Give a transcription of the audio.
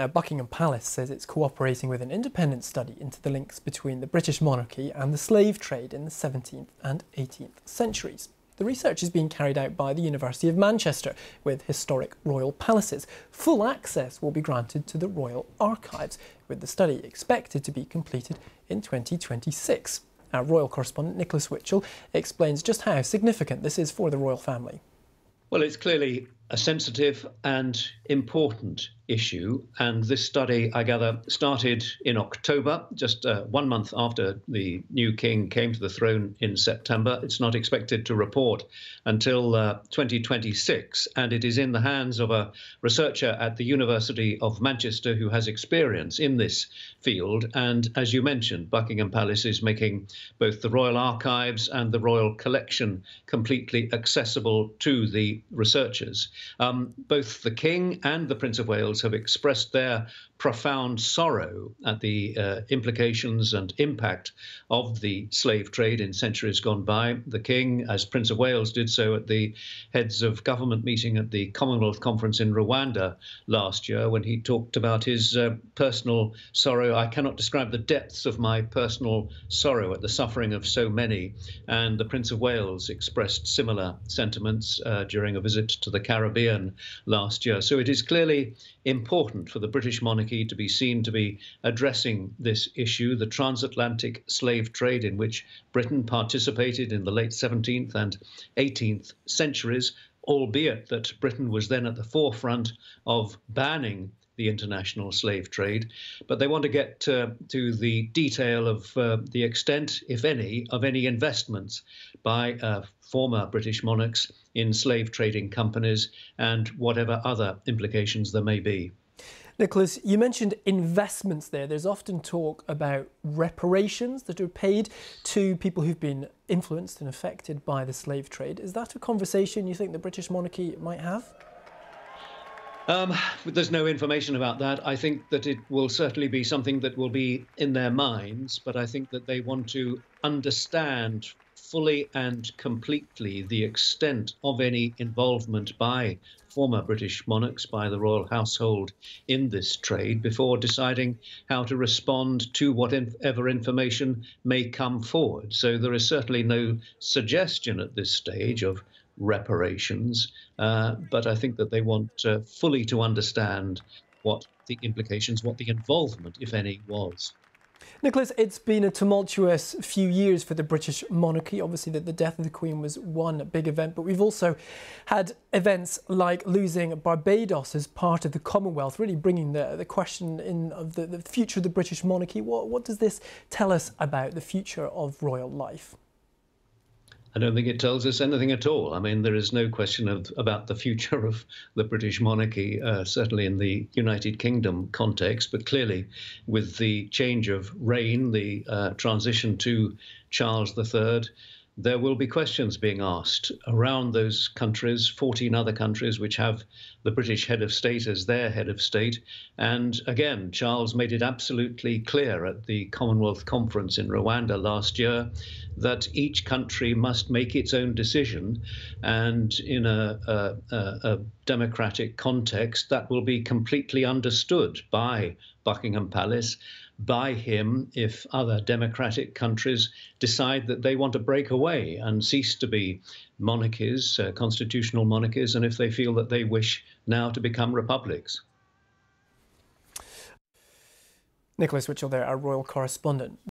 Now, Buckingham Palace says it's cooperating with an independent study into the links between the British monarchy and the slave trade in the 17th and 18th centuries. The research is being carried out by the University of Manchester with historic royal palaces. Full access will be granted to the royal archives, with the study expected to be completed in 2026. Our royal correspondent Nicholas Witchell explains just how significant this is for the royal family. Well, it's clearly a sensitive and important issue, and this study, I gather, started in October, just 1 month after the new king came to the throne in September. It's not expected to report until 2026, and it is in the hands of a researcher at the University of Manchester who has experience in this field. And as you mentioned, Buckingham Palace is making both the Royal Archives and the Royal Collection completely accessible to the researchers. Both the King and the Prince of Wales have expressed their profound sorrow at the implications and impact of the slave trade in centuries gone by. The King, as Prince of Wales, did so at the heads of government meeting at the Commonwealth Conference in Rwanda last year, when he talked about his personal sorrow. I cannot describe the depths of my personal sorrow at the suffering of so many. And the Prince of Wales expressed similar sentiments during a visit to the Caribbean last year. So it is clearly important for the British monarchy to be seen to be addressing this issue, the transatlantic slave trade in which Britain participated in the late 17th and 18th centuries, albeit that Britain was then at the forefront of banning the international slave trade. But they want to get to the detail of the extent, if any, of any investments by former British monarchs in slave trading companies and whatever other implications there may be. Nicholas, you mentioned investments there. There's often talk about reparations that are paid to people who've been influenced and affected by the slave trade. Is that a conversation you think the British monarchy might have? There's no information about that. I think that it will certainly be something that will be in their minds, but I think that they want to understand fully and completely the extent of any involvement by former British monarchs, by the royal household in this trade, before deciding how to respond to whatever information may come forward. So there is certainly no suggestion at this stage of reparations, but I think that they want fully to understand what the implications, what the involvement, if any, was. Nicholas, it's been a tumultuous few years for the British monarchy. Obviously, the death of the Queen was one big event, but we've also had events like losing Barbados as part of the Commonwealth, really bringing the question in of the future of the British monarchy. What does this tell us about the future of royal life? I don't think it tells us anything at all. I mean, there is no question about the future of the British monarchy, certainly in the United Kingdom context, but clearly with the change of reign, the transition to Charles III, there will be questions being asked around those countries, 14 other countries which have the British head of state as their head of state. And again, Charles made it absolutely clear at the Commonwealth Conference in Rwanda last year that each country must make its own decision. And in a democratic context, that will be completely understood by Buckingham Palace, by him, if other democratic countries decide that they want to break away and cease to be monarchies, constitutional monarchies, and if they feel that they wish now to become republics. Nicholas Witchell there, our royal correspondent.